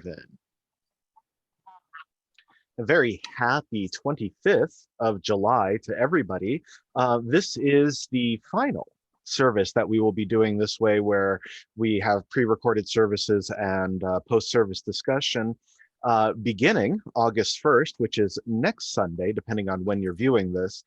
then. A very happy 25th of July to everybody. This is the final service that we will be doing this way, where we have pre-recorded services and post-service discussion beginning August 1st, which is next Sunday, depending on when you're viewing this.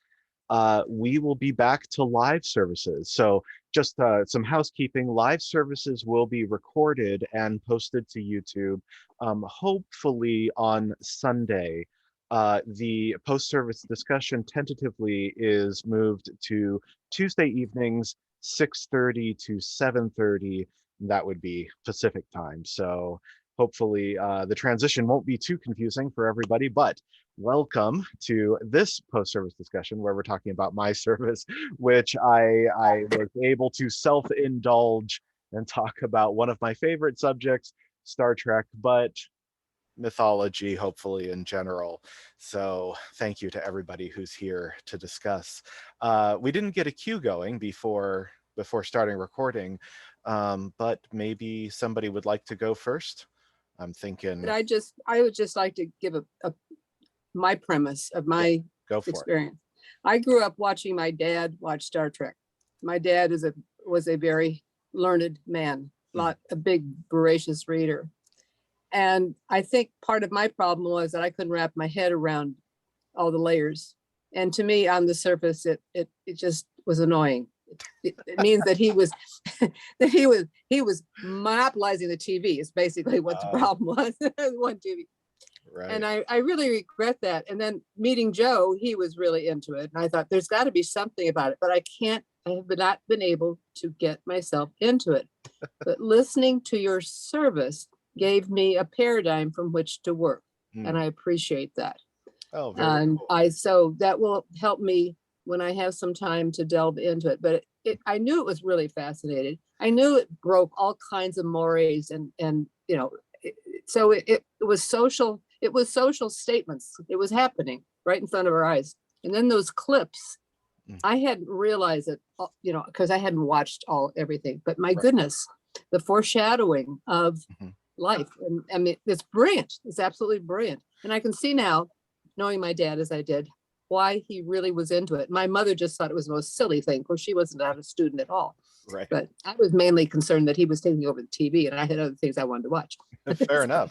We will be back to live services. So just some housekeeping. Live services will be recorded and posted to YouTube, hopefully on Sunday. The post-service discussion tentatively is moved to Tuesday evenings, 6:30 to 7:30. That would be Pacific time. So hopefully the transition won't be too confusing for everybody, but welcome to this post-service discussion where we're talking about my service, which I was able to self-indulge and talk about one of my favorite subjects, Star Trek, but mythology, hopefully, in general. So thank you to everybody who's here to discuss. We didn't get a queue going before starting recording, but maybe somebody would like to go first. I'm thinking. But I would just like to give my premise of my experience. I grew up watching my dad watch Star Trek. My dad was a very learned man, a big voracious reader. And I think part of my problem was that I couldn't wrap my head around all the layers. And to me, on the surface, it just was annoying. It means that he was monopolizing the TV is basically what the problem was. One TV. Right. And I really regret that. And then meeting Joe, he was really into it. And I thought there's got to be something about it, but I have not been able to get myself into it. But listening to your service gave me a paradigm from which to work. And I appreciate that. Oh, very cool. So that will help me when I have some time to delve into it. But I knew it was really fascinating. I knew it broke all kinds of mores and so it was social. It was social statements. It was happening right in front of our eyes. And then those clips, I hadn't realized it, because I hadn't watched everything. But my goodness, the foreshadowing of life. And I mean, it's brilliant. It's absolutely brilliant. And I can see now, knowing my dad as I did, why he really was into it. My mother just thought it was the most silly thing, because she wasn't a student at all. Right. But I was mainly concerned that he was taking over the TV, and I had other things I wanted to watch. Fair enough.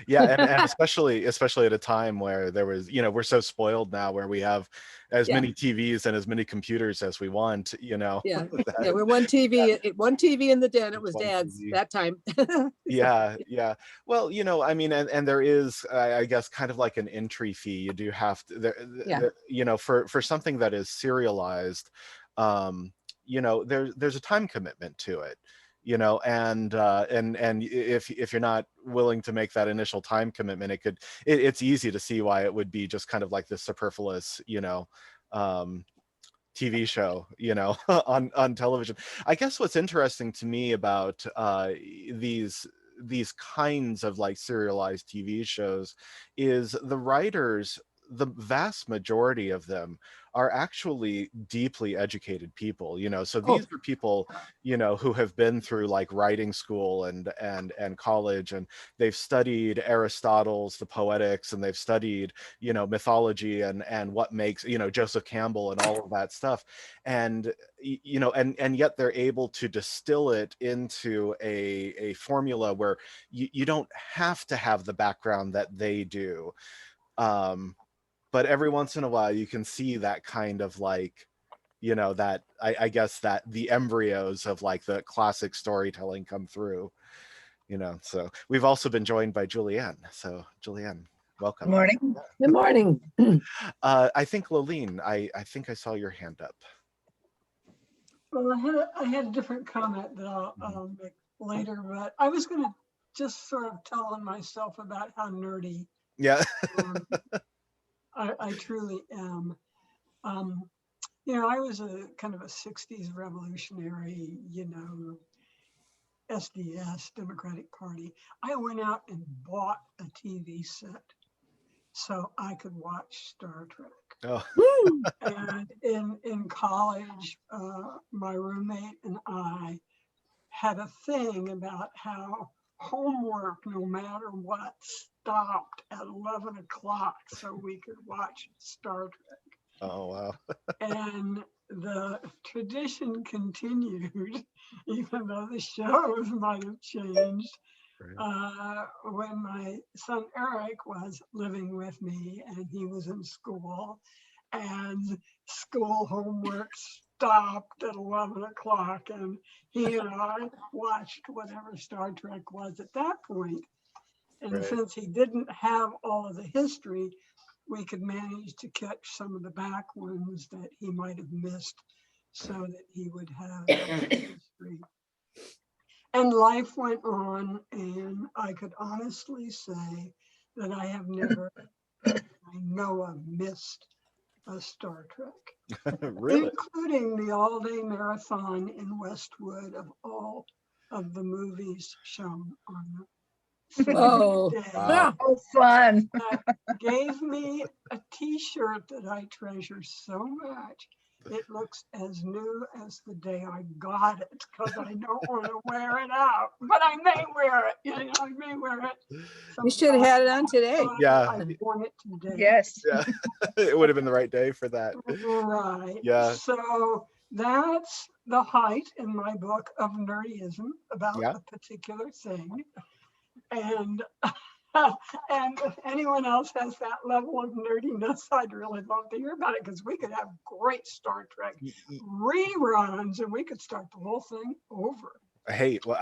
Yeah, and especially at a time where there was, we're so spoiled now, where we have as many TVs and as many computers as we want. Yeah, we're one TV in the den. It was Dad's TV. That time. Yeah. Well, I mean, and there is, I guess, kind of like an entry fee. You do have to, for something that is serialized. There's a time commitment to it, and if you're not willing to make that initial time commitment, it's easy to see why it would be just kind of like this superfluous, TV show, on television. I guess what's interesting to me about these kinds of like serialized TV shows is the writers. The vast majority of them are actually deeply educated people, so these are people, who have been through like writing school and college, and they've studied Aristotle's The Poetics, and they've studied, mythology and what makes, Joseph Campbell and all of that stuff. And, and yet they're able to distill it into a formula where you don't have to have the background that they do. But every once in a while you can see that kind of like, that I guess that the embryos of like the classic storytelling come through, so we've also been joined by Julianne. So Julianne, welcome. Good morning. Good morning. I think Laleen, I think I saw your hand up. Well, I had a different comment that I'll make later, but I was going to just sort of tell on myself about how nerdy. Yeah. I truly am. I was a kind of a 60s revolutionary, SDS, Democratic Party. I went out and bought a TV set so I could watch Star Trek. Oh. And in college, my roommate and I had a thing about how homework, no matter what, stopped at 11 o'clock so we could watch Star Trek. Oh, wow. And the tradition continued, even though the shows might have changed. Right. When my son Eric was living with me and he was in school, and school homework stopped at 11 o'clock, and he and I watched whatever Star Trek was at that point. And Right. since he didn't have all of the history, we could manage to catch some of the back ones that he might have missed so that he would have history. And life went on, and I could honestly say that I have never, I know of, missed a Star Trek, Really? including the all-day marathon in Westwood of all of the movies shown on the same Oh. day. Wow. Oh, fun. Gave me a t-shirt that I treasure so much. It looks as new as the day I got it because I don't want to wear it out, but I may wear it. I may wear it. You should have had it on today. Yeah. I've worn it today. Yes. Yeah. It would have been the right day for that. Right. Yeah. So that's the height in my book of nerdyism about Yeah. a particular thing. And and if anyone else has that level of nerdiness, I'd really love to hear about it because we could have great Star Trek reruns and we could start the whole thing over. Hey, well,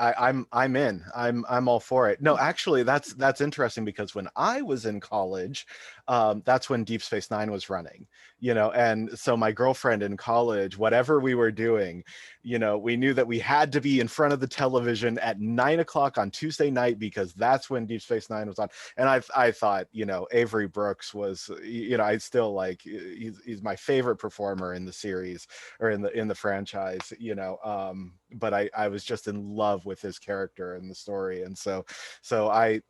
I'm in. I'm all for it. No, actually, that's interesting because when I was in college, that's when Deep Space Nine was running, and so my girlfriend in college, whatever we were doing, we knew that we had to be in front of the television at 9 o'clock on Tuesday night because that's when Deep Space Nine was on. And I thought, Avery Brooks was, I still like, he's my favorite performer in the series or in the franchise, but I was just in love with his character and the story, and so I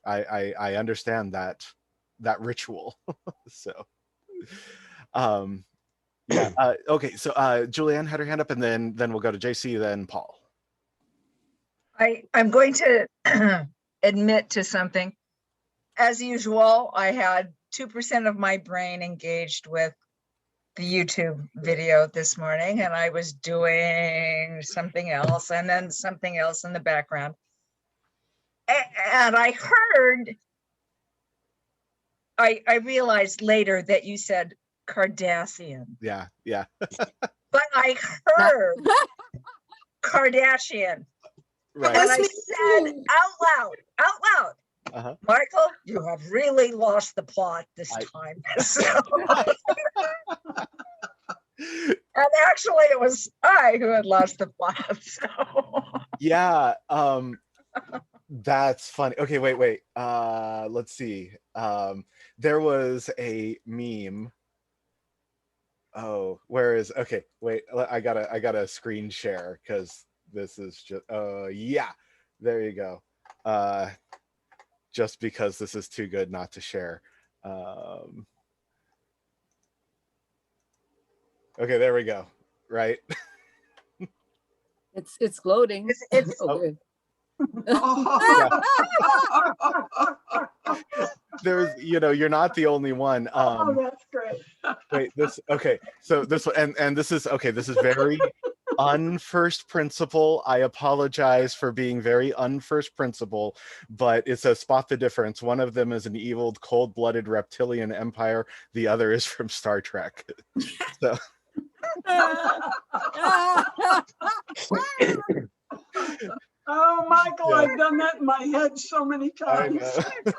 understand that ritual. So yeah. Okay, so Julianne had her hand up, and then we'll go to JC, then Paul. I'm going to admit to something. As usual, I had 2% of my brain engaged with the YouTube video this morning, and I was doing something else and then something else in the background. And I heard, I realized later that you said Cardassian, Yeah. but I heard Kardashian. Right. And I said out loud, Uh-huh. Michael, you have really lost the plot this time. So, and actually it was I who had lost the plot. So. Yeah. That's funny. Okay, wait. Let's see. There was a meme. Oh, okay, wait, I gotta screen share because this is just, yeah, there you go. Just because this is too good not to share. Okay, there we go. Right. It's loading. It's Oh, good. There's, you're not the only one. Oh, that's great. Wait, so this one, and this is very unfirst principle. I apologize for being very unfirst principle, but it says spot the difference. One of them is an evil, cold-blooded reptilian empire. The other is from Star Trek. So Oh, Michael, Yeah. I've done that in my head so many I times. know.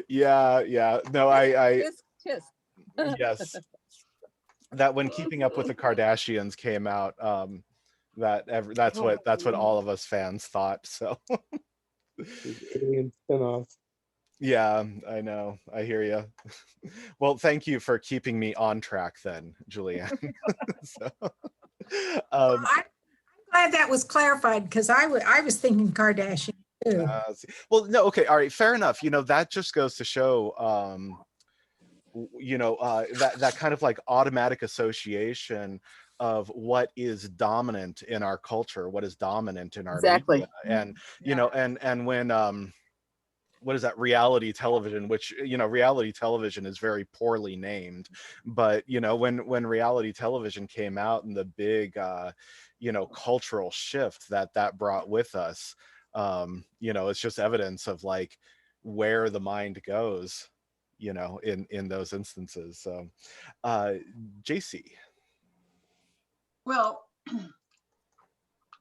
Yeah. No, I Tisk. yes. That when Keeping Up with the Kardashians came out, that's what all of us fans thought. So Alien spinoff. yeah, I know. I hear you. Well, thank you for keeping me on track then, Julianne. So, I'm glad that was clarified because I was thinking Kardashian too. well, no, okay, all right, fair enough. That just goes to show, that kind of like automatic association of what is dominant in our culture, what is dominant in our Exactly. media. And you know, and when what is that, reality television, which, you know, reality television is very poorly named, but you know, when reality television came out and the big you know, cultural shift that brought with us, you know, it's just evidence of like where the mind goes, you know, in those instances. So JC. Well,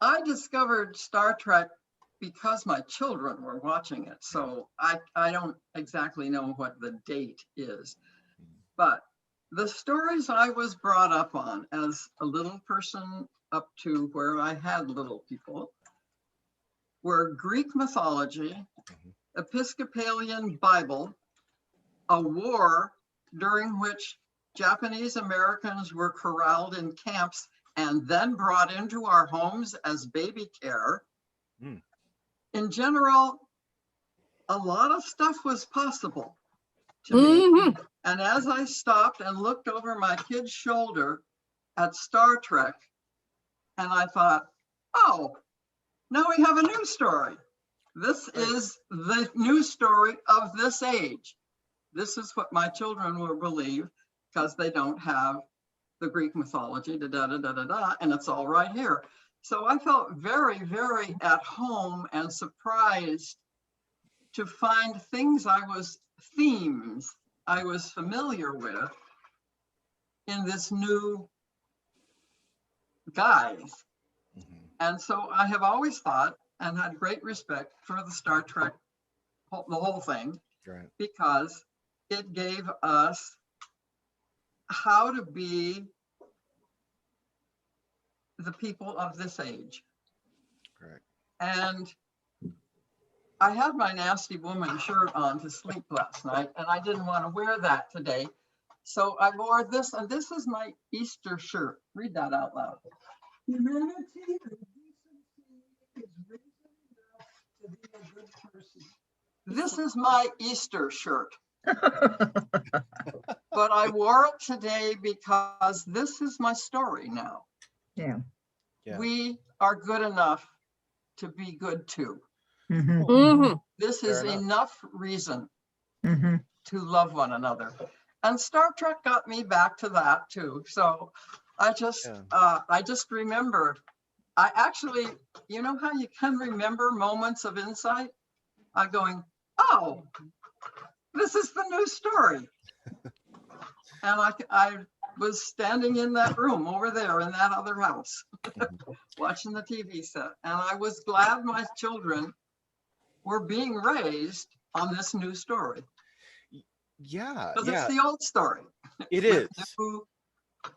I discovered Star Trek because my children were watching it. So I don't exactly know what the date is, but the stories I was brought up on as a little person up to where I had little people were Greek mythology, Episcopalian Bible, a war during which Japanese Americans were corralled in camps and then brought into our homes as baby care. Mm. In general, a lot of stuff was possible to me. And as I stopped and looked over my kid's shoulder at Star Trek, and I thought, oh, now we have a new story. This is the new story of this age. This is what my children will believe because they don't have the Greek mythology, and it's all right here. So I felt very, very at home and surprised to find themes I was familiar with in this new guise. And so I have always thought and had great respect for the Star Trek, the whole thing, Right. because it gave us how to be the people of this age. Correct. And I had my nasty woman shirt on to sleep last night, and I didn't want to wear that today. So I wore this, and this is my Easter shirt. Read that out loud. Humanity and decency is reason enough to be a good person. This is my Easter shirt. But I wore it today because this is my story now. Yeah. Yeah. We are good enough to be good too. This is Fair enough. enough reason to love one another. And Star Trek got me back to that too. So I just remembered, I actually, you know how you can remember moments of insight? I'm going, oh, this is the new story. And I was standing in that room over there in that other house, watching the TV set. And I was glad my children were being raised on this new story. Yeah. Because Yeah. it's the old story. It with is. new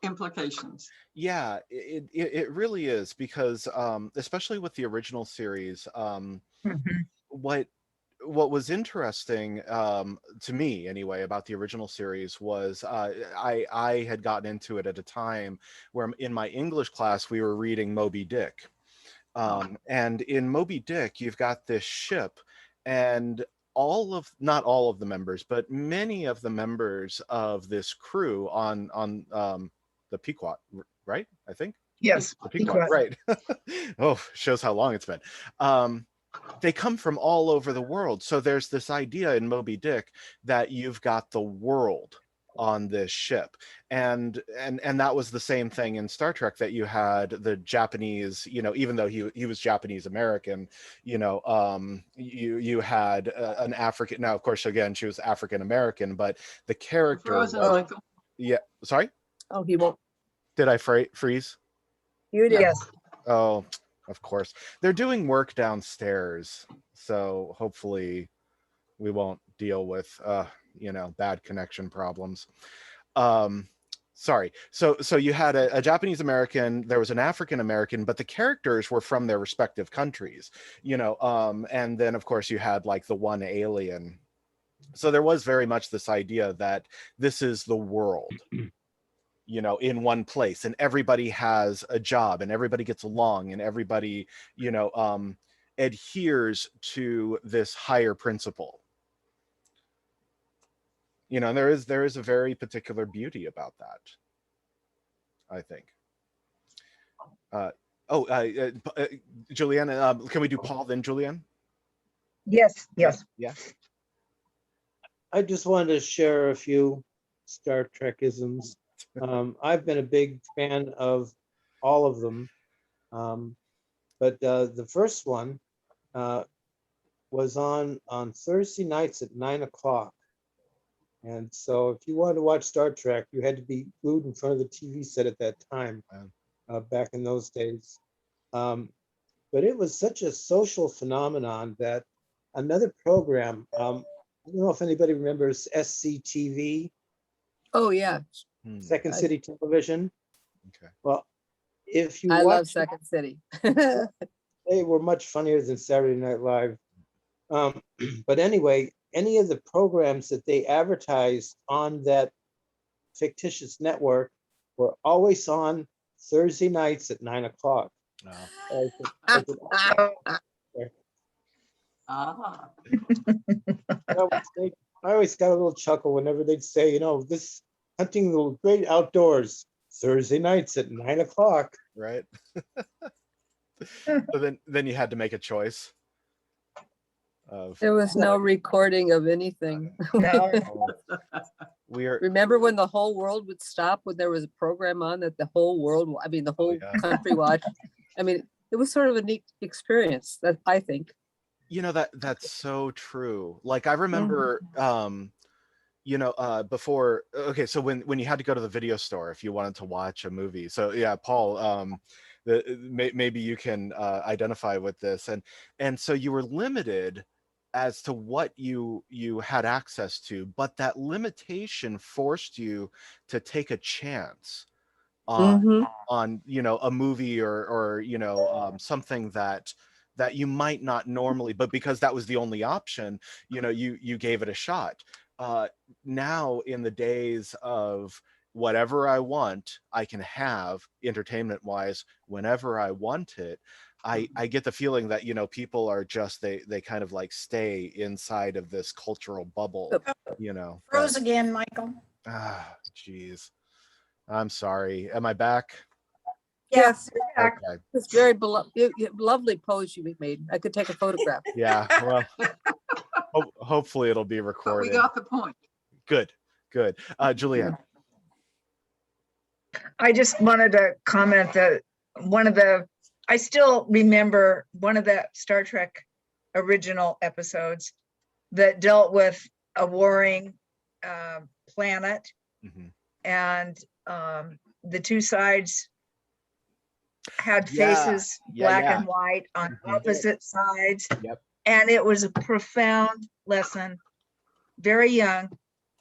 implications. Yeah, it really is, because especially with the original series, what was interesting to me anyway about the original series was I had gotten into it at a time where in my English class we were reading Moby Dick, and in Moby Dick you've got this ship, and not all of the members, but many of the members of this crew on the Pequot, right? I think. Yes. The Pequot, right. Oh, shows how long it's been. They come from all over the world. So there's this idea in Moby Dick that you've got the world on this ship. And that was the same thing in Star Trek, that you had the Japanese, you know, even though he was Japanese American, you know, you had an African, now of course, again, she was African American, but the character was, yeah, sorry? Oh, he won't. Did I freeze? You did. Yes. Oh, of course. They're doing work downstairs, so hopefully we won't deal with you know, bad connection problems. Sorry. So you had a Japanese American, there was an African American, but the characters were from their respective countries, you know, and then of course you had like the one alien. So there was very much this idea that this is the world, you know, in one place, and everybody has a job and everybody gets along and everybody, you know, adheres to this higher principle. You know, and there is a very particular beauty about that, I think. Julianne, can we do Paul then Julianne? Yes, yes. Yeah. I just wanted to share a few Star Trek-isms. I've been a big fan of all of them. But the first one was on Thursday nights at 9 o'clock. And so if you wanted to watch Star Trek, you had to be glued in front of the TV set at that time, back in those days. But it was such a social phenomenon that another program, I don't know if anybody remembers SCTV, Oh, yeah. Second City Television. Okay. Well, if you I love watch, Second City. they were much funnier than Saturday Night Live. But anyway, any of the programs that they advertised on that fictitious network were always on Thursday nights at 9 o'clock. Ah. I always got a little chuckle whenever they'd say, this hunting the great outdoors, Thursday nights at 9 o'clock. Right. So then you had to make a choice of There was no recording of anything. we are Remember when the whole world would stop when there was a program on that the whole world, I mean, the whole country watched? I mean, it was sort of a neat experience, that I think. that's so true. Like I remember before, okay, so when you had to go to the video store if you wanted to watch a movie. So yeah, Paul, maybe you can identify with this, and so you were limited as to what you had access to, but that limitation forced you to take a chance on Mhm. a movie or something that you might not normally, but because that was the only option, you gave it a shot. Now in the days of whatever I want, I can have entertainment wise whenever I want it. I get the feeling that people are just they kind of like stay inside of this cultural bubble, Froze again, Michael. Geez, I'm sorry, am I back? Yes, Okay. it's very lovely pose you made. I could take a photograph. Yeah, well, hopefully it'll be But recorded. we got the point. Good. Julianne. I just wanted to comment that I still remember one of the Star Trek original episodes that dealt with a warring planet, and the two sides had faces, black and white, on opposite sides. Yep. And it was a profound lesson, very young,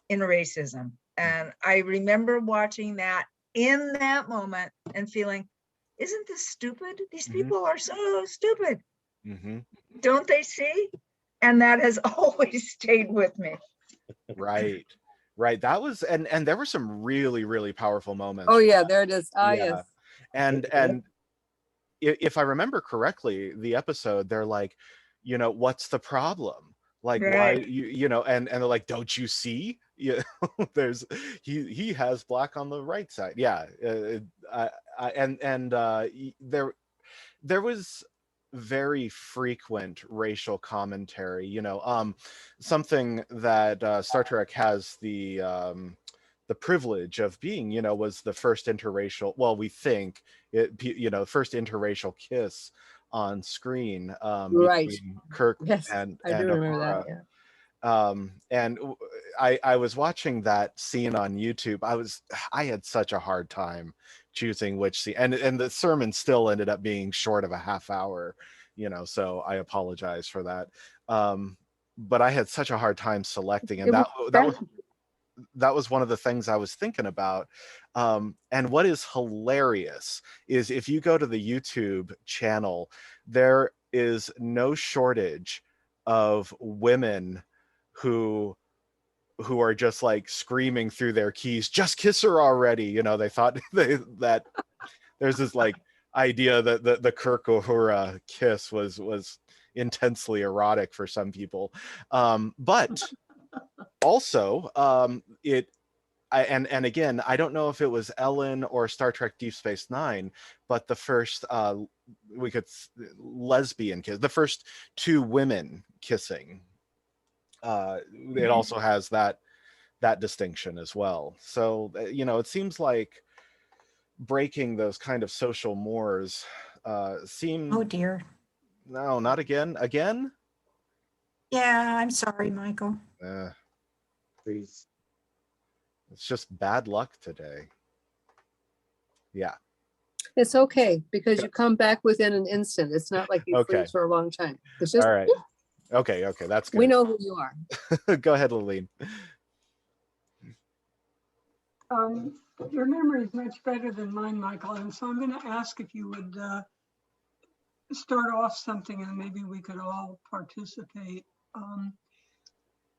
in racism. And I remember watching that in that moment and feeling, isn't this stupid? These people are so stupid. Don't they see? And that has always stayed with me. Right. That was, and there were some really, really powerful moments. Oh yeah, there it is. Yeah. Yes. And if I remember correctly, the episode, they're like, what's the problem? Like, why and they're like, don't you see? There's he has black on the right side. Yeah. There was very frequent racial commentary, something that Star Trek has the privilege of being, was the first interracial, well, we think first interracial kiss on screen, Right. between Kirk and I do remember Uhura. that. Yeah. And I was watching that scene on YouTube. I had such a hard time choosing which scene, and the sermon still ended up being short of a half hour, so I apologize for that. But I had such a hard time selecting, and that was one of the things I was thinking about. And what is hilarious is if you go to the YouTube channel, there is no shortage of women who are just like screaming through their keys, just kiss her already. They thought that there's this like idea that the Kirk Uhura kiss was intensely erotic for some people. But also it and again, I don't know if it was Ellen or Star Trek Deep Space Nine, but the first lesbian kiss, the first two women kissing, it also has that distinction as well. So it seems like breaking those kind of social mores seem. Oh dear. No, not again. Again? Yeah, I'm sorry, Michael. Please. It's just bad luck today. Yeah. It's okay, because you come back within an instant. It's not like you Okay. freeze for a long time. It's just, All right. Okay. That's good. we know who you are. Go ahead, Laleen. Your memory is much better than mine, Michael, and so I'm going to ask if you would start off something and maybe we could all participate.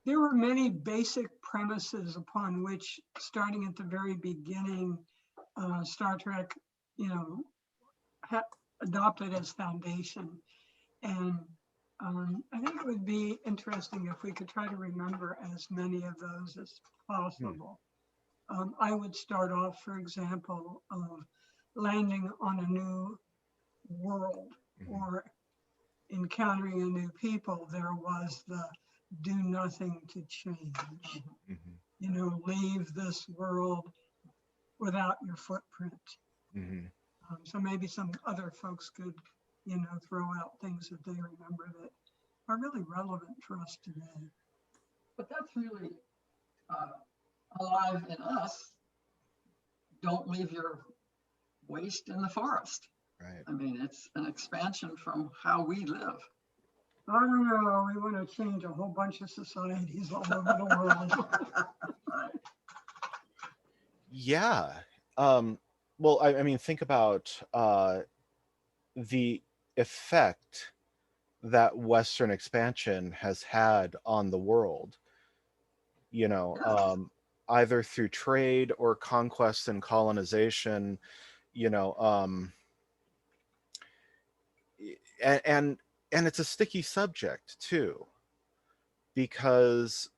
There were many basic premises upon which, starting at the very beginning, Star Trek, adopted as foundation. And I think it would be interesting if we could try to remember as many of those as possible. I would start off, for example, of landing on a new world or encountering a new people. There was the do nothing to change, leave this world without your footprint. So maybe some other folks could, throw out things that they remember that are really relevant for us today. But that's really alive in us. Don't leave your waste in the forest. Right. I mean, it's an expansion from how we live. I don't know, we want to change a whole bunch of societies all over the world. Yeah. Well, I mean, think about the effect that Western expansion has had on the world, either through trade or conquest and colonization, and it's a sticky subject too, because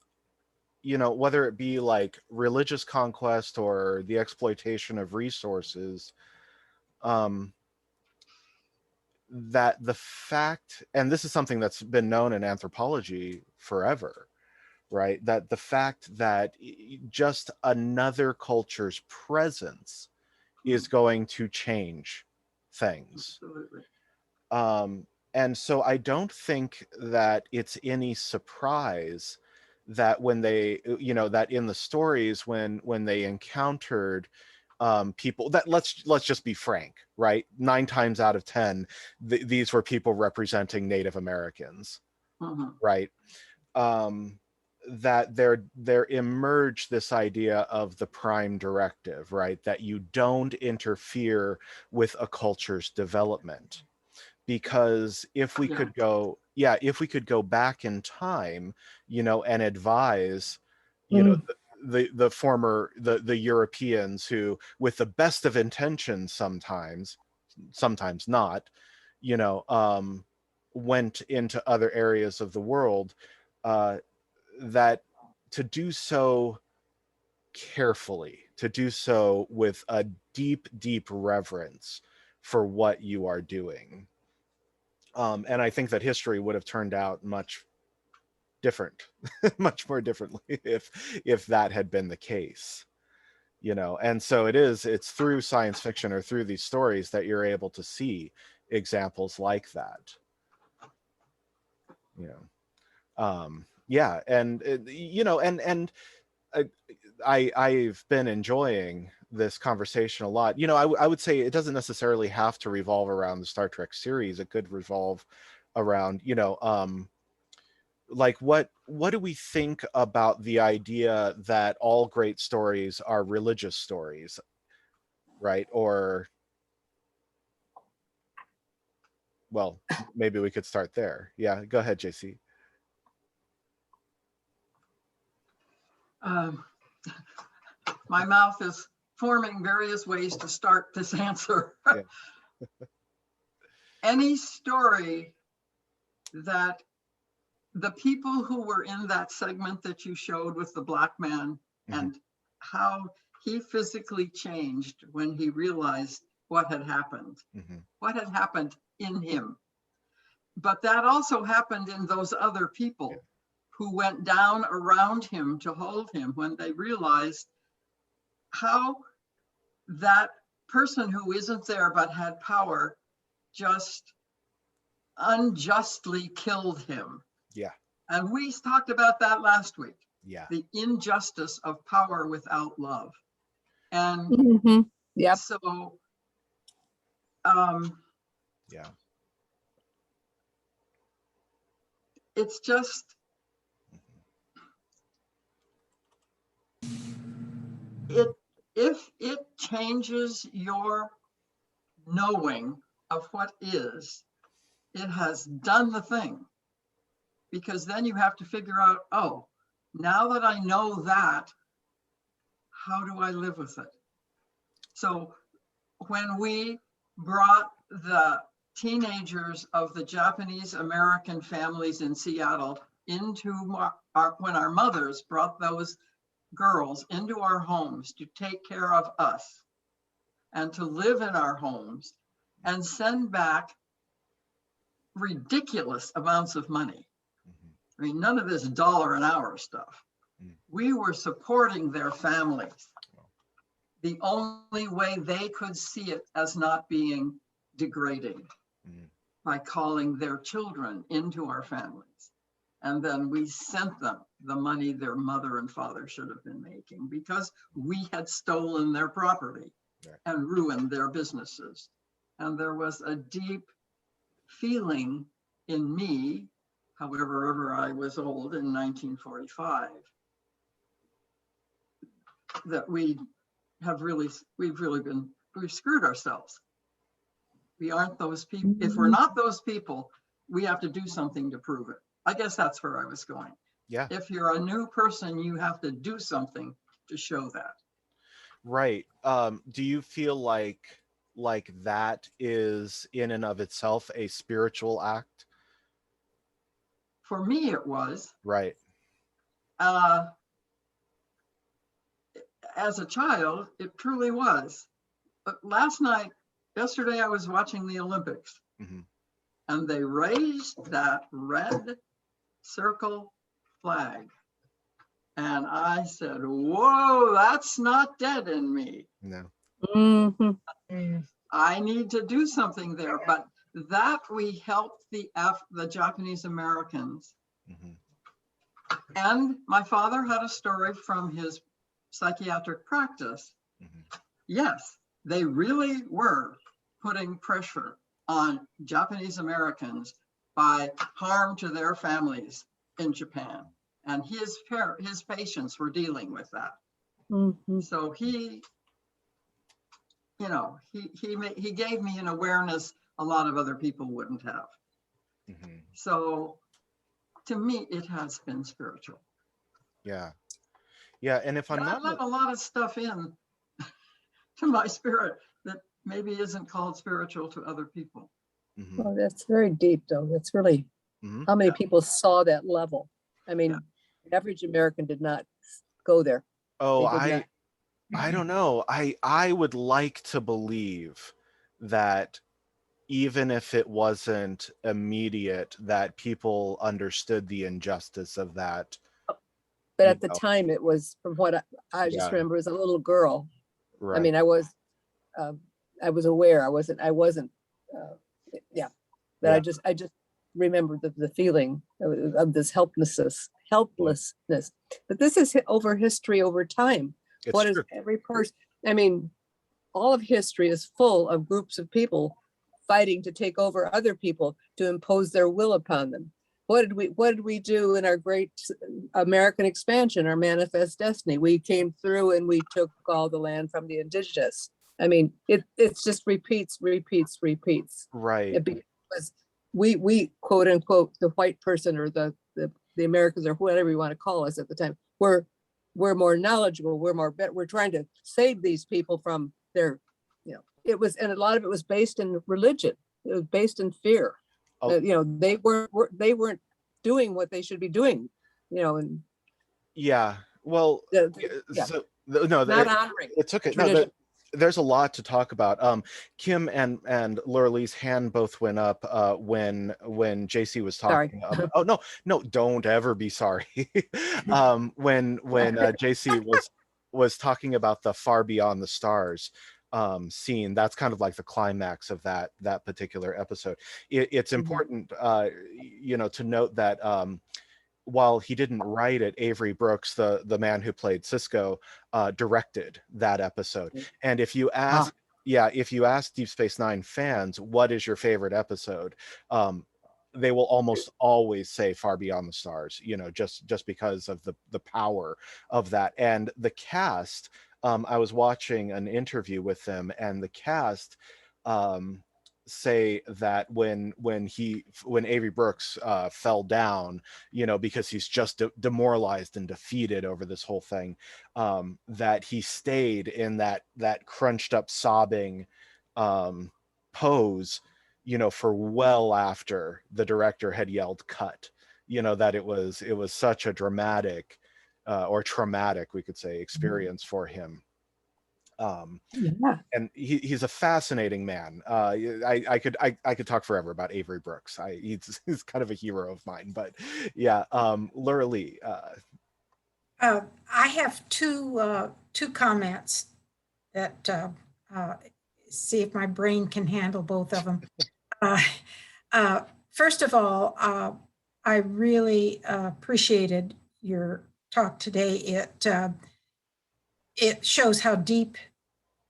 whether it be like religious conquest or the exploitation of resources, that the fact, and this is something that's been known in anthropology forever, right? That the fact that just another culture's presence is going to change things. Absolutely. And so I don't think that it's any surprise that when they, that in the stories, when they encountered people that, let's just be frank, right? 9 times out of 10, these were people representing Native Americans, right? That there emerged this idea of the prime directive, right? That you don't interfere with a culture's development. Because if we could go back in time, and advise, the former, the Europeans who, with the best of intentions, sometimes not, went into other areas of the world, that to do so carefully, to do so with a deep reverence for what you are doing. And I think that history would have turned out much different, much more differently if that had been the case, and so it's through science fiction or through these stories that you're able to see examples like that. I've been enjoying this conversation a lot. I would say it doesn't necessarily have to revolve around the Star Trek series. It could revolve around, like what do we think about the idea that all great stories are religious stories, right? Or, well, maybe we could start there. Yeah, go ahead, JC. My mouth is forming various ways to start this answer. Yeah. Any story that the people who were in that segment that you showed with the black man and how he physically changed when he realized what had happened, what had happened in him. But that also happened in those other people who went down around him to hold him when they realized how that person who isn't there but had power just unjustly killed him. Yeah. And we talked about that last week. Yeah. The injustice of power without love. And Mhm. Yep. so, Yeah. it's just, if it changes your knowing of what is, it has done the thing. Because then you have to figure out, oh, now that I know that, how do I live with it? So when we brought the teenagers of the Japanese American families in Seattle into when our mothers brought those girls into our homes to take care of us and to live in our homes and send back ridiculous amounts of money. I mean, none of this dollar an hour stuff. We were supporting their families. The only way they could see it as not being degrading by calling their children into our families. And then we sent them the money their mother and father should have been making because we had stolen their property and ruined their businesses. And there was a deep feeling in me, however ever I was old in 1945, that we've screwed ourselves. We aren't those people. If we're not those people, we have to do something to prove it. I guess that's where I was going. Yeah. If you're a new person, you have to do something to show that. Right. Do you feel like that is in and of itself a spiritual act? For me, it was. Right. As a child, it truly was. But yesterday, I was watching the Olympics, and they raised that red circle flag. And I said, whoa, that's not dead in me. No. I need to do something there. But that we helped the Japanese Americans. And my father had a story from his psychiatric practice. Yes, they really were putting pressure on Japanese Americans by harm to their families in Japan. And his patients were dealing with that. So he gave me an awareness a lot of other people wouldn't have. So to me, it has been spiritual. Yeah. Yeah. And if I'm I not let a lot of stuff in to my spirit that maybe isn't called spiritual to other people. Well, that's very deep, though. That's really how many people saw that level. I mean, the average American did not go there. Oh, They did I don't know. I would like to believe that even if it wasn't immediate, that people understood the injustice of that. But at the time, it was, from what I just remember, as a little girl. Right. I mean, I was aware. I wasn't. But I just remember the feeling of this helplessness. But this is over history, over time. It's What is true. every person? I mean, all of history is full of groups of people fighting to take over other people, to impose their will upon them. What did we do in our great American expansion, our manifest destiny? We came through and we took all the land from the indigenous. I mean, it's just repeats. Right. Because we quote unquote, the white person or the Americans or whatever you want to call us at the time, we're more knowledgeable, we're trying to save these people from their, it was, and a lot of it was based in religion. It was based in fear. Oh. They weren't doing what they should be doing, and Yeah. Well, yeah. so No, not honoring. it took it. No, tradition. there's a lot to talk about. Kim and Laura Lee's hand both went up when JC was Sorry. talking. Oh no, don't ever be sorry. When JC was talking about the Far Beyond the Stars scene, that's kind of like the climax of that particular episode. It's important, to note that while he didn't write it, Avery Brooks, the man who played Cisco, directed that episode. And if you ask, if you ask Deep Space Nine fans, what is your favorite episode? They will almost always say Far Beyond the Stars, just because of the power of that. And the cast, I was watching an interview with them, and the cast say that when Avery Brooks fell down, because he's just demoralized and defeated over this whole thing, that he stayed in that crunched up sobbing pose, for well after the director had yelled cut, that it was such a dramatic or traumatic, we could say, experience for him. And he's a fascinating man. I could talk forever about Avery Brooks. He's kind of a hero of mine. But yeah, Laura Lee. I have two comments that see if my brain can handle both of them. First of all, I really appreciated your talk today. It shows how deep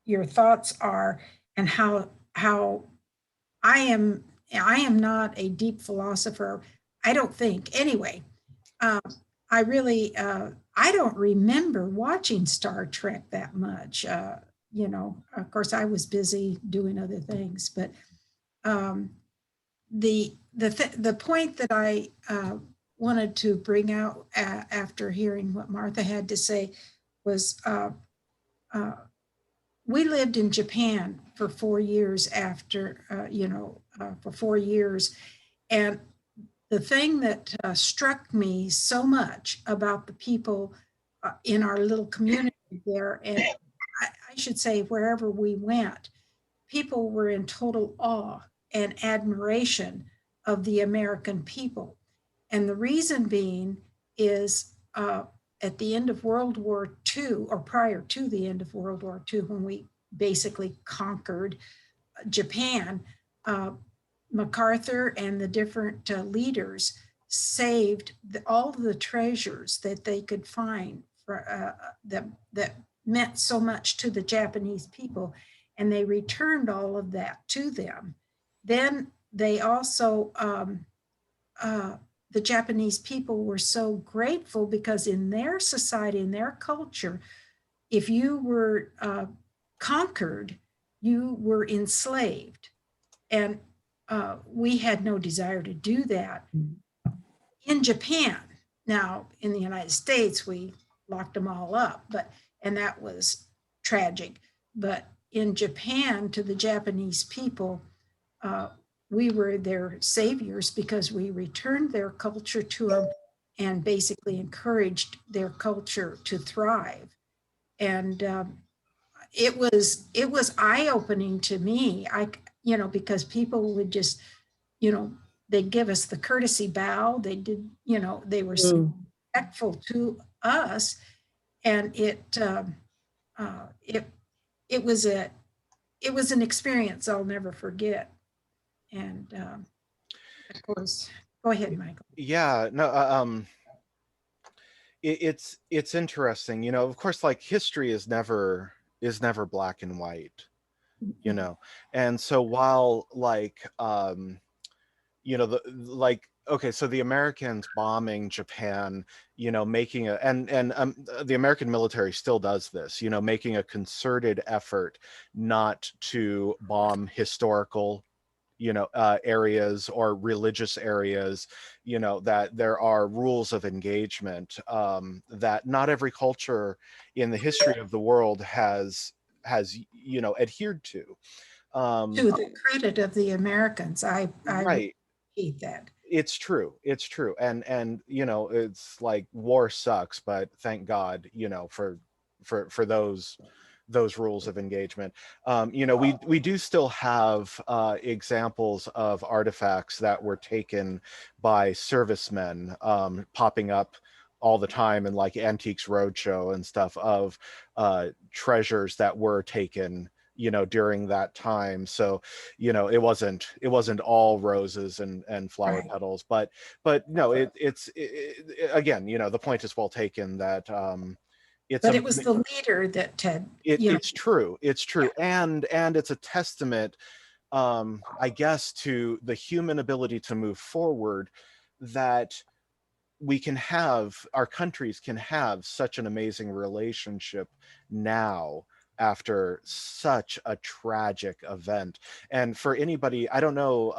your thoughts are, and how I am not a deep philosopher, I don't think, anyway. I really I don't remember watching Star Trek that much. Of course I was busy doing other things, but the point that I wanted to bring out after hearing what Martha had to say was we lived in Japan for 4 years after, for 4 years. And the thing that struck me so much about the people in our little community there, and I should say wherever we went, people were in total awe and admiration of the American people. And the reason being is at the end of World War II, or prior to the end of World War II, when we basically conquered Japan, MacArthur and the different leaders saved all of the treasures that they could find that meant so much to the Japanese people, and they returned all of that to them. Then they also, the Japanese people were so grateful because in their society, in their culture, if you were conquered, you were enslaved. And we had no desire to do that. In Japan, now in the United States, we locked them all up, and that was tragic. But in Japan, to the Japanese people, we were their saviors because we returned their culture to them and basically encouraged their culture to thrive. And it was eye-opening to me. Because people would just, they'd give us the courtesy bow. They did, they were so respectful to us, and it was an experience I'll never forget. And of course, go ahead, Michael. Yeah, no, it's interesting, of course, like history is never black and white, and so while so the Americans bombing Japan, making the American military still does this, making a concerted effort not to bomb historical areas or religious areas, that there are rules of engagement that not every culture in the history of the world has adhered to. To the credit of the Americans, I right. Hate that. It's true. And it's like war sucks, but thank God, for for those rules of engagement. You know, we do still have examples of artifacts that were taken by servicemen popping up all the time in like Antiques Roadshow and stuff of treasures that were taken, you know, during that time. So, you know, it wasn't all roses and flower Right. petals, but no, it's again, you know, the point is well taken that it's But a it was the leader that had, you know, it's true, and it's a testament, I guess, to the human ability to move forward, that our countries can have such an amazing relationship now after such a tragic event. And for anybody, I don't know,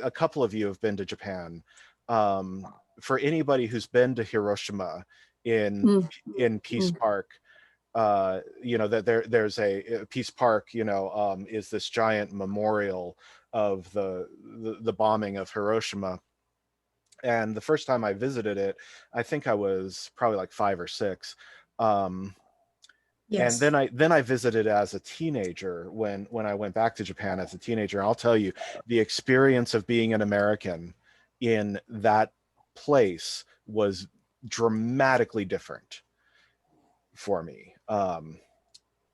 a couple of you have been to Japan. For anybody who's been to Hiroshima in Peace Park, you know, that there's a Peace Park, you know, is this giant memorial of the bombing of Hiroshima. And the first time I visited it, I think I was probably like 5 or 6. And yes. then I visited as a teenager when I went back to Japan as a teenager. And I'll tell you, the experience of being an American in that place was dramatically different for me.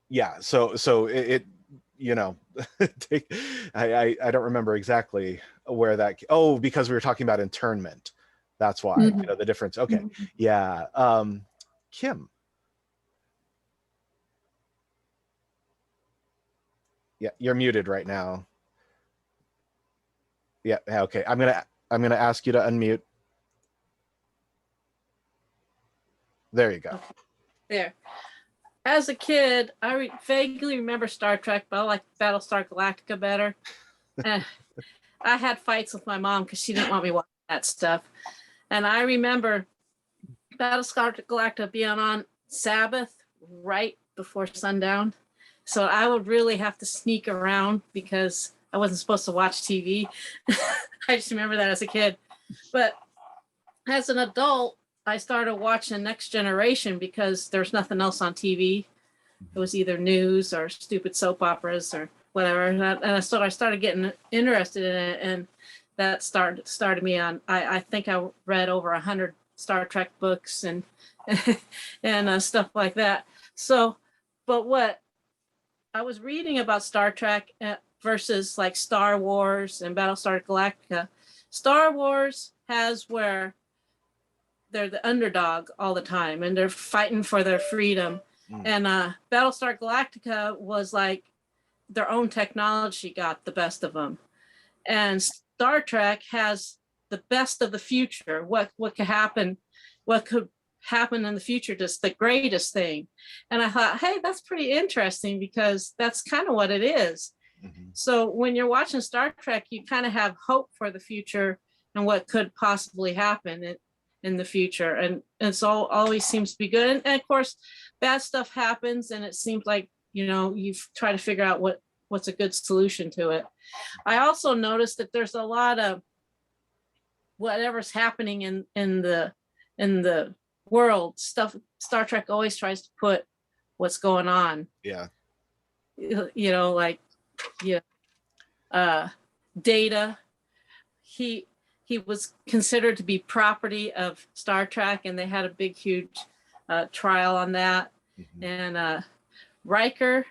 Yeah, so it you know, I don't remember exactly where that, oh, because we were talking about internment, that's why, you know, the difference. Okay. Yeah. Kim. Yeah, you're muted right now. Yeah, okay, I'm gonna ask you to unmute. There you go. There. As a kid, I vaguely remember Star Trek, but I like Battlestar Galactica better. I had fights with my mom because she didn't want me watching that stuff. And I remember Battlestar Galactica being on Sabbath right before sundown. So I would really have to sneak around because I wasn't supposed to watch TV. I just remember that as a kid. But as an adult, I started watching Next Generation because there's nothing else on TV. It was either news or stupid soap operas or whatever. And so I started getting interested in it, and that started me on. I think I read over 100 Star Trek books and and stuff like that. So, but what I was reading about Star Trek versus like Star Wars and Battlestar Galactica, Star Wars has where they're the underdog all the time and they're fighting for their freedom. And Battlestar Galactica was like their own technology got the best of them. And Star Trek has the best of the future. What could happen in the future, just the greatest thing. And I thought, hey, that's pretty interesting because that's kind of what it is. So when you're watching Star Trek, you kind of have hope for the future and what could possibly happen in the future, and it's always seems to be good. And of course, bad stuff happens, and it seems like, you know, you try to figure out what's a good solution to it. I also noticed that there's a lot of whatever's happening in the world stuff. Star Trek always tries to put what's going on. Yeah. You know, like Data. He was considered to be property of Star Trek, and they had a big, huge trial on that. And Riker,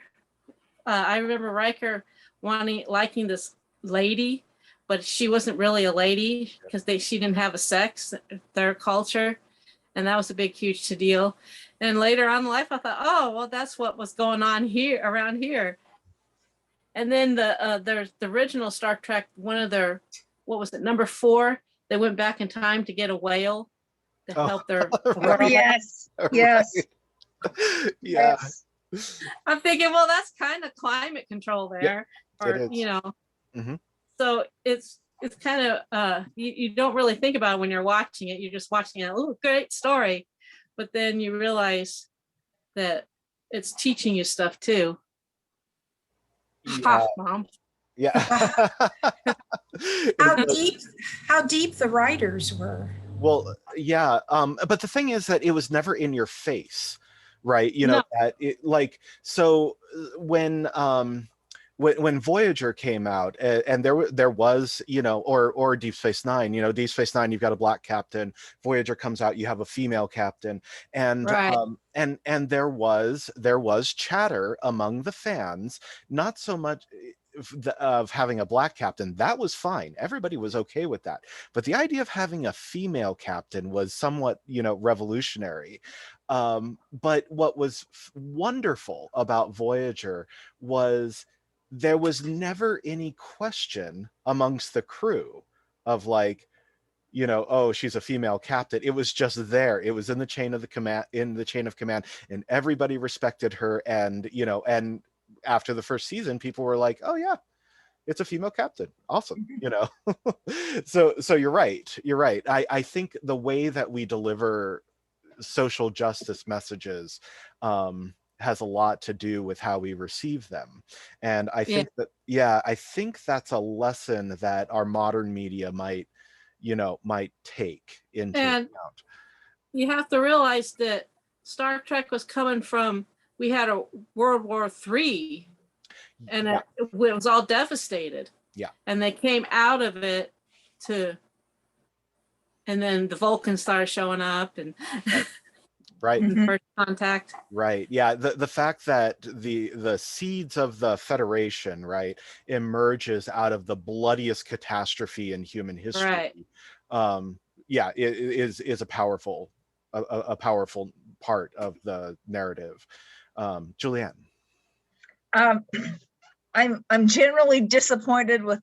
I remember Riker liking this lady, but she wasn't really a lady because she didn't have a sex, their culture. And that was a big, huge deal. And later on in life, I thought, oh, well, that's what was going on here, around here. And then the original Star Trek, one of their, what was it, number 4, they went back in time to get a whale to help their Oh, yes, yes. Yeah. Yes. I'm thinking, well, that's kind of climate control there. it Or, is. you know, Mhm. so it's kind of, you don't really think about it when you're watching it. You're just watching it, oh, great story. But then you realize that it's teaching you stuff too. Ha, Mom. Yeah. How deep the writers were. Well, yeah. But the thing is that it was never in your face, right? You know, that it like, so when Voyager came out, and there was, you know, or Deep Space Nine, you know, Deep Space Nine, you've got a black captain. Voyager comes out, you have a female captain, and Right. and there was chatter among the fans, not so much of having a black captain. That was fine, everybody was okay with that, but the idea of having a female captain was somewhat, you know, revolutionary. But what was wonderful about Voyager was there was never any question amongst the crew of like, you know, oh, she's a female captain. It was just there. It was in the chain of the command, and everybody respected her. And, you know, and after the first season, people were like, oh yeah, it's a female captain. Awesome. You know? So you're right. You're right. I think the way that we deliver social justice messages, has a lot to do with how we receive them. And I think that, yeah, I think that's a lesson that our modern media might, you know, might take into And account. you have to realize that Star Trek was coming from, we had a World War III, and Yeah. it was all devastated. Yeah. And they came out of it and then the Vulcans started showing up, and Right. First Contact. Right. Yeah. The fact that the seeds of the Federation, right, emerges out of the bloodiest catastrophe in human history. Right. Yeah, it is a powerful part of the narrative. Julianne. I'm generally disappointed with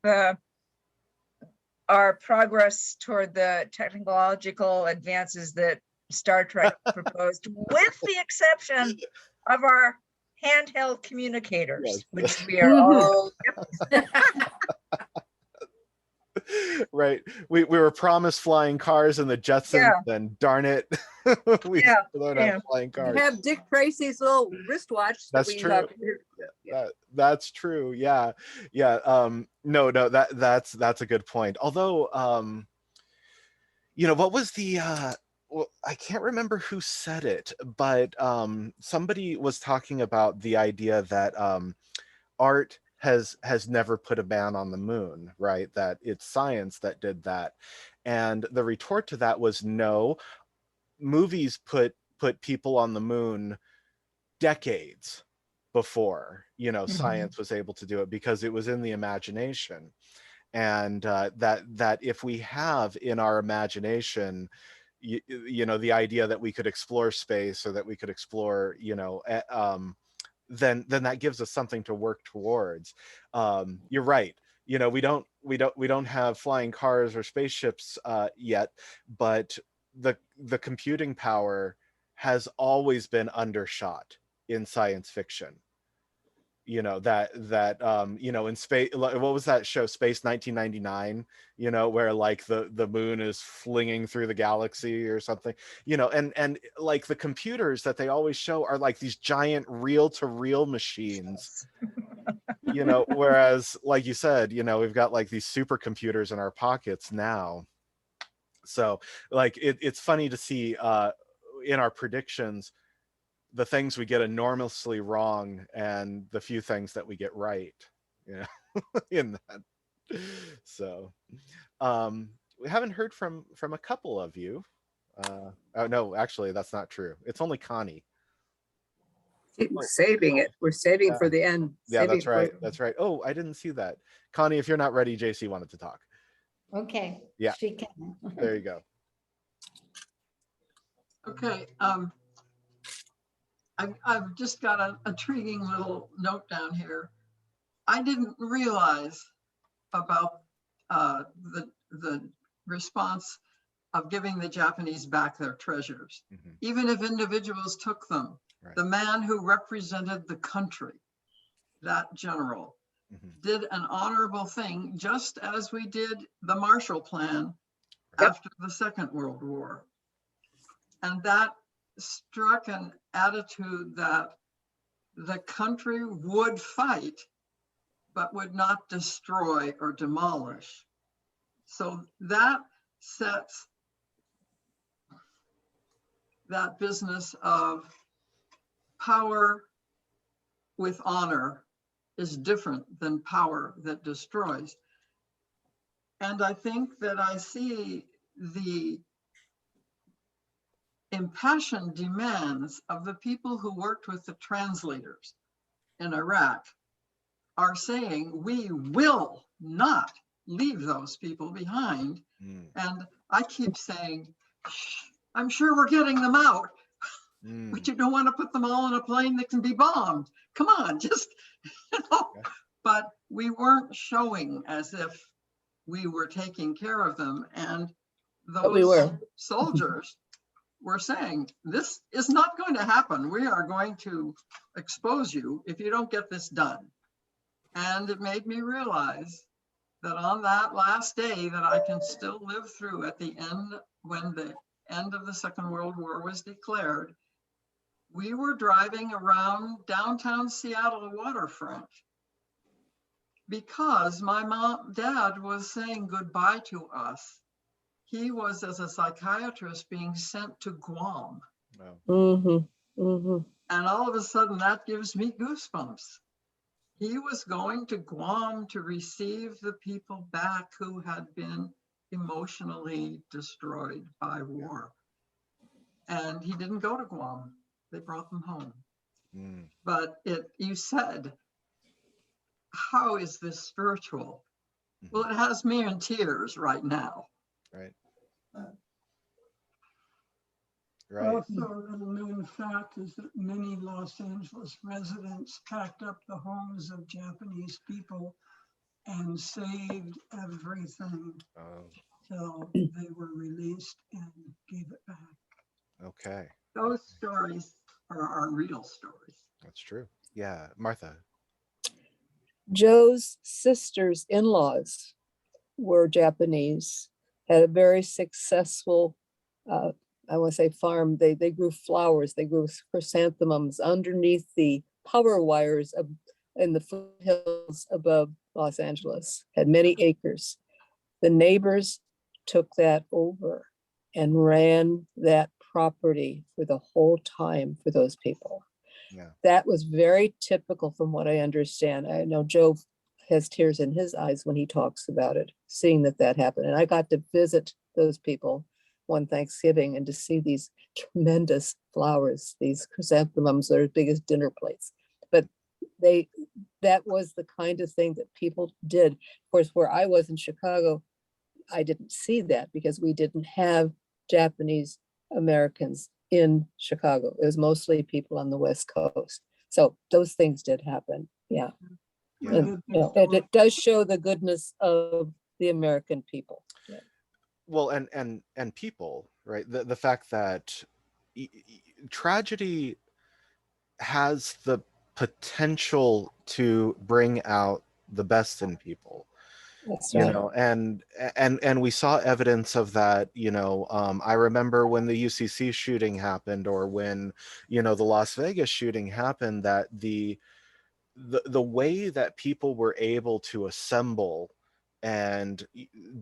our progress toward the technological advances that Star Trek proposed, with the exception of our handheld communicators, Yes. which we are all. Right. We were promised flying cars in the Jetsons, and darn it, we still don't have flying cars. We have Dick Tracy's little wristwatch. That's true. That's true. Yeah. Yeah. No, that's a good point. Although, you know, what was the well, I can't remember who said it, but somebody was talking about the idea that art has never put a man on the moon, right? That it's science that did that. And the retort to that was, no, movies put people on the moon decades before, you know, science was able to do it, because it was in the imagination. And that if we have in our imagination, you know, the idea that we could explore space, or that we could explore, you know, then that gives us something to work towards. You're right. You know, we don't have flying cars or spaceships yet, but the computing power has always been undershot in science fiction. You know, that you know, in space, what was that show, Space 1999, you know, where like the moon is flinging through the galaxy or something, you know, and like the computers that they always show are like these giant reel-to-reel machines. You know, whereas, like you said, you know, we've got like these supercomputers in our pockets now. So like it's funny to see in our predictions the things we get enormously wrong and the few things that we get right, you know, in that. So we haven't heard from a couple of you. Oh no, actually that's not true. It's only Connie. We're saving it. We're saving it for the end. Yeah, that's right. That's right. Oh, I didn't see that. Connie, if you're not ready, JC wanted to talk. Okay. Yeah. She can. There you go. Okay. I've just got an intriguing little note down here. I didn't realize about the response of giving the Japanese back their treasures. Even if individuals took them, the man who represented the country, that general, did an honorable thing, just as we did the Marshall Plan after the Second World War. And that struck an attitude that the country would fight, but would not destroy or demolish. So that sets that business of power with honor is different than power that destroys. And I think that I see the impassioned demands of the people who worked with the translators in Iraq are saying, we will not leave those people behind. Mm, And I keep saying, "Shh, I'm sure we're getting them out, mm. but you don't want to put them all in a plane that can be bombed. Come on, just, you know." Yeah. But we weren't showing as if we were taking care of them. And But we those were. soldiers were saying, this is not going to happen. We are going to expose you if you don't get this done. And it made me realize that on that last day that I can still live through at the end, when the end of the Second World War was declared, we were driving around downtown Seattle waterfront because my dad was saying goodbye to us. He was, as a psychiatrist, being sent to Guam. Wow. Mm-hmm. Mm-hmm. And all of a sudden that gives me goosebumps. He was going to Guam to receive the people back who had been emotionally destroyed by war. And he didn't go to Guam. They brought them home. Mm, But you said, how is this spiritual? Well, it has me in tears right now. right. Right. Also, a little known fact is that many Los Angeles residents packed up the homes of Japanese people and saved everything Oh, till they were released and gave it back. okay. Those stories are real stories. That's true. Yeah. Martha. Joe's sister's in-laws were Japanese, had a very successful, I want to say farm. They grew flowers, they grew chrysanthemums underneath the power wires in the foothills above Los Angeles, had many acres. The neighbors took that over and ran that property for the whole time for those people. Yeah. That was very typical from what I understand. I know Joe has tears in his eyes when he talks about it, seeing that happened. And I got to visit those people one Thanksgiving and to see these tremendous flowers, these chrysanthemums that are as big as dinner plates. But that was the kind of thing that people did. Of course, where I was in Chicago, I didn't see that because we didn't have Japanese Americans in Chicago. It was mostly people on the West Coast. So those things did happen. Yeah. Yeah. And, you know, it does show the goodness of the American people. Yeah. Well, and people, right? The fact that tragedy has the potential to bring out the best in people. That's You right. know, and we saw evidence of that. You know, I remember when the UCC shooting happened, or when, you know, the Las Vegas shooting happened, that the way that people were able to assemble and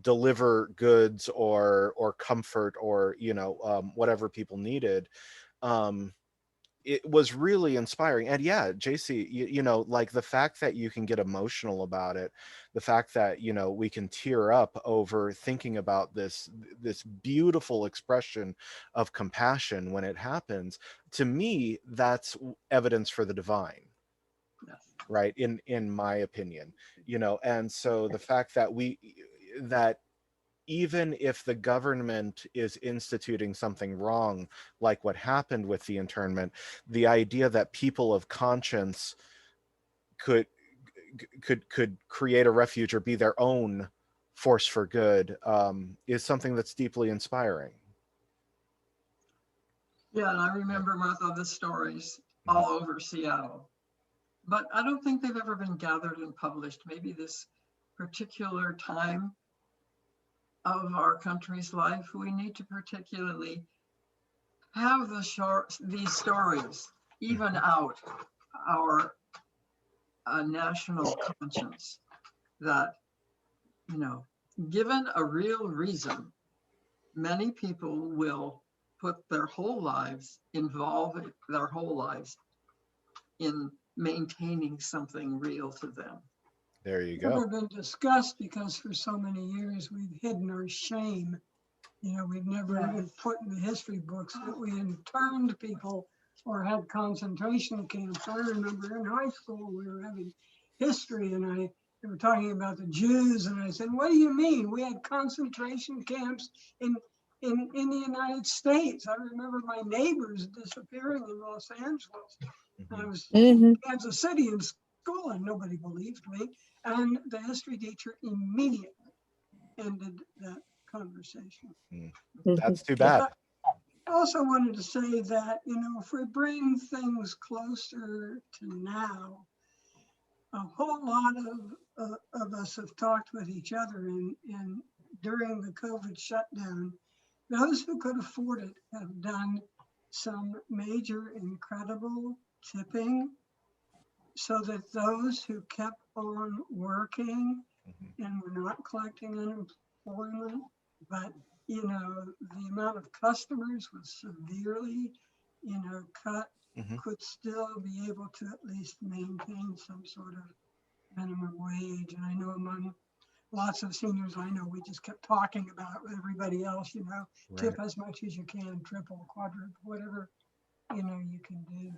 deliver goods or comfort, or, you know, whatever people needed, it was really inspiring. And yeah, JC, you know, like the fact that you can get emotional about it, the fact that, you know, we can tear up over thinking about this beautiful expression of compassion when it happens, to me, that's evidence for the divine, Yes. right? In my opinion, you know. And so the fact that that even if the government is instituting something wrong, like what happened with the internment, the idea that people of conscience could create a refuge or be their own force for good, is something that's deeply inspiring. Yeah, and I remember, Martha, the stories all over Seattle. But I don't think they've ever been gathered and published. Maybe this particular time of our country's life, we need to particularly have these stories even out our national conscience, that, you know, given a real reason, many people will put their whole lives, involve their whole lives in maintaining something real to them. There you Never go. been discussed because for so many years we've hidden our shame. You know, we've never even put in the history books that we interned people or had concentration camps. I remember in high school, we were having history and they were talking about the Jews. And I said, what do you mean? We had concentration camps in the United States. I remember my neighbors disappearing in Los Angeles. I was in Kansas City in school and nobody believed me. And the history teacher immediately ended that conversation. That's too bad. I also wanted to say that, you know, if we bring things closer to now, a whole lot of us have talked with each other and during the COVID shutdown, those who could afford it have done some major, incredible tipping so that those who kept on working and were not collecting unemployment, but you know, the amount of customers was severely, you know, cut, could still be able to at least maintain some sort of minimum wage. And I know among lots of seniors I know, we just kept talking about it with everybody else, you know, tip as much as you can, triple, quadruple, whatever, you know, you can do.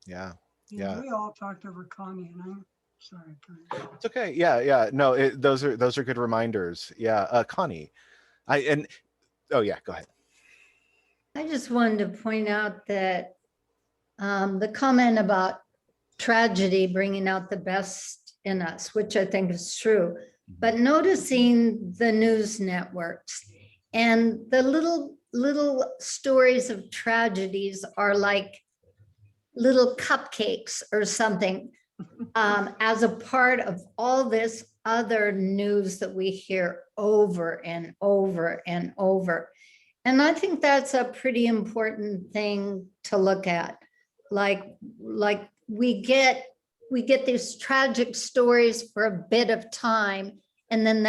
Yeah. And Yeah. we all talked over Connie and I'm sorry, Connie. It's okay. Yeah. Yeah. No, those are good reminders. Yeah. Connie, oh yeah, go ahead. I just wanted to point out that the comment about tragedy bringing out the best in us, which I think is true, but noticing the news networks and the little stories of tragedies are like little cupcakes or something as a part of all this other news that we hear over and over and over. And I think that's a pretty important thing to look at. Like we get these tragic stories for a bit of time, and then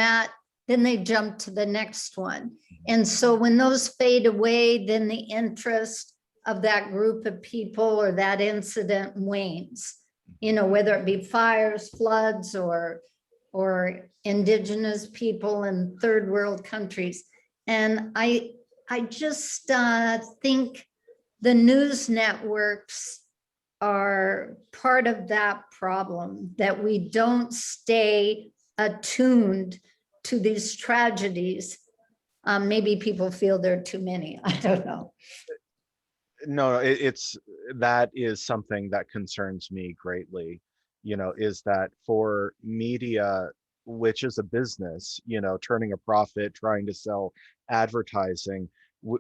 they jump to the next one. And so when those fade away, then the interest of that group of people or that incident wanes, you know, whether it be fires, floods, or indigenous people in third world countries. And I just think the news networks are part of that problem, that we don't stay attuned to these tragedies. Maybe people feel there are too many. I don't know. No, that is something that concerns me greatly, you know, is that for media, which is a business, you know, turning a profit, trying to sell advertising,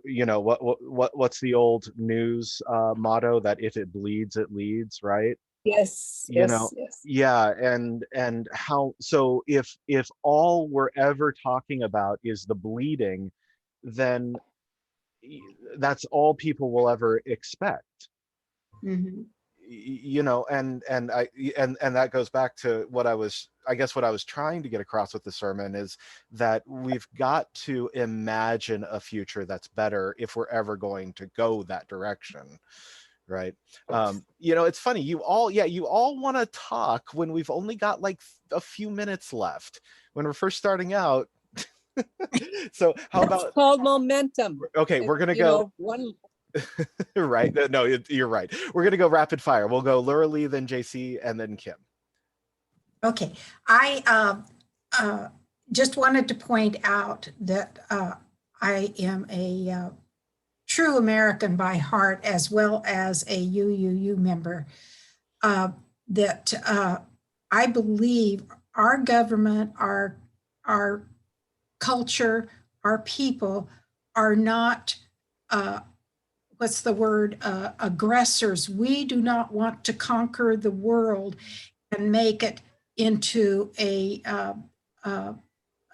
you know, what's the old news motto, that if it bleeds, it leads, right? Yes, You yes, know, yes. yeah. And how, so if all we're ever talking about is the bleeding, then that's all people will ever expect. Mhm. You know, and that goes back to what I was trying to get across with the sermon, is that we've got to imagine a future that's better if we're ever going to go that direction, right? You know, it's funny, you all want to talk when we've only got like a few minutes left when we're first starting out. So how It's about, called momentum. okay, we're gonna You go know, one. right, no, you're right, we're gonna go rapid fire. We'll go Laura Lee, then JC, and then Kim. Okay, I just wanted to point out that I am a true American by heart, as well as a UUU member, that I believe our government, our culture, our people are not, what's the word, aggressors. We do not want to conquer the world and make it into a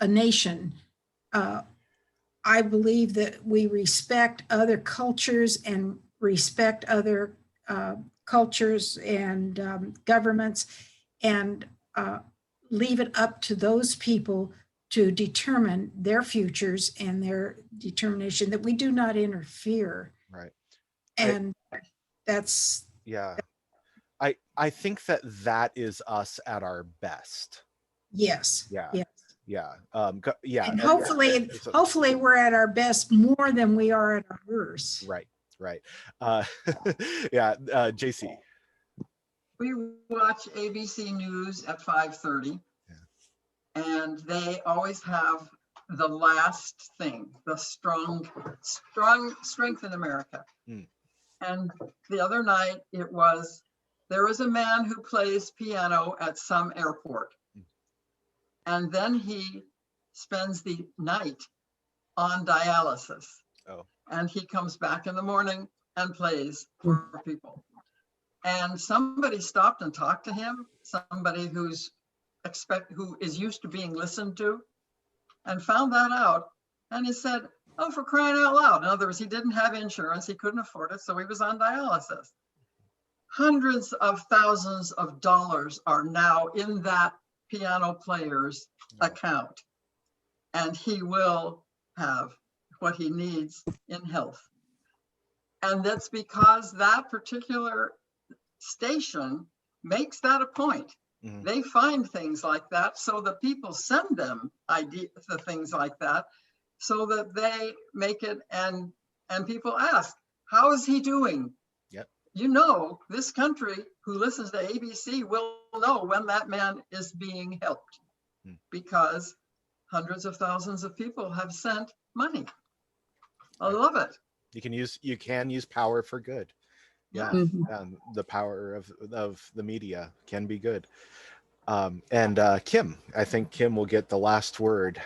nation. I believe that we respect other cultures and respect other cultures and governments, and leave it up to those people to determine their futures and their determination, that we do not interfere. Right. And that's, Yeah. I think that that is us at our best. Yes. Yeah. Yeah. Yeah. Yeah. And hopefully we're at our best more than we are at our worst. Right. Right. Yeah. JC. We watch ABC News at 5:30. And they always have the last thing, the strength in America. Mm. And the other night it was, there is a man who plays piano at some airport. And then he spends the night on dialysis. Oh. And he comes back in the morning and plays for people. And somebody stopped and talked to him, somebody who is used to being listened to, and found that out. And he said, oh, for crying out loud. In other words, he didn't have insurance, he couldn't afford it, so he was on dialysis. Hundreds of thousands of dollars are now in that piano player's account. And he will have what he needs in health. And that's because that particular station makes that a point. Mhm. They find things like that, so the people send them the things like that, so that they make it, and people ask, how is he doing? Yep. You know, this country who listens to ABC will know when that man is being helped, because hundreds of thousands of people have sent money. I love it. You can use power for good. Yeah. Mhm. The power of the media can be good. And Kim, I think Kim will get the last word.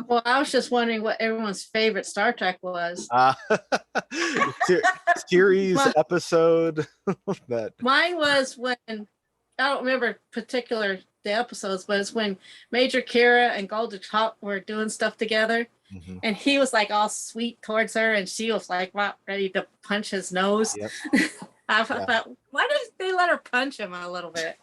Well, I was just wondering what everyone's favorite Star Trek was. Series My- episode that Mine was when, I don't remember the episodes, but it's when Major Kira and Golden Top were doing stuff together. Mhm. And he was like all sweet towards her, and she was like about ready to punch his nose. Yep. I thought, why did they let her punch him a little bit?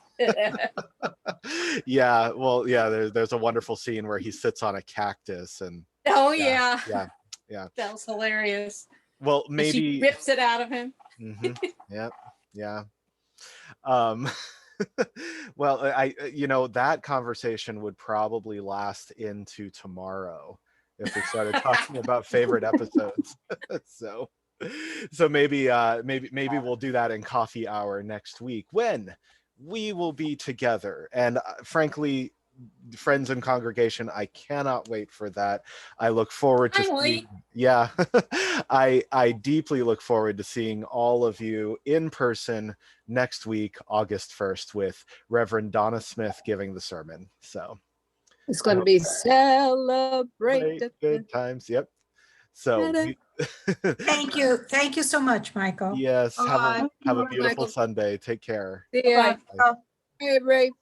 Yeah, well, yeah, there's a wonderful scene where he sits on a cactus and Oh yeah, yeah, yeah. that was hilarious. Well, And maybe she rips it out of him. Mhm. Yep. Yeah. Well, that conversation would probably last into tomorrow if we started talking about favorite episodes. So maybe we'll do that in coffee hour next week when we will be together. And frankly, friends and congregation, I cannot wait for that. I look forward to Finally. yeah. I deeply look forward to seeing all of you in person next week, August 1st, with Reverend Donna Smith giving the sermon. So It's going to be celebrated. good times. Yep. So Thank you. Thank you so much, Michael. yes, have Bye. a Bye, beautiful Michael. Sunday. Take care. Yeah. Oh, Hey, Ray.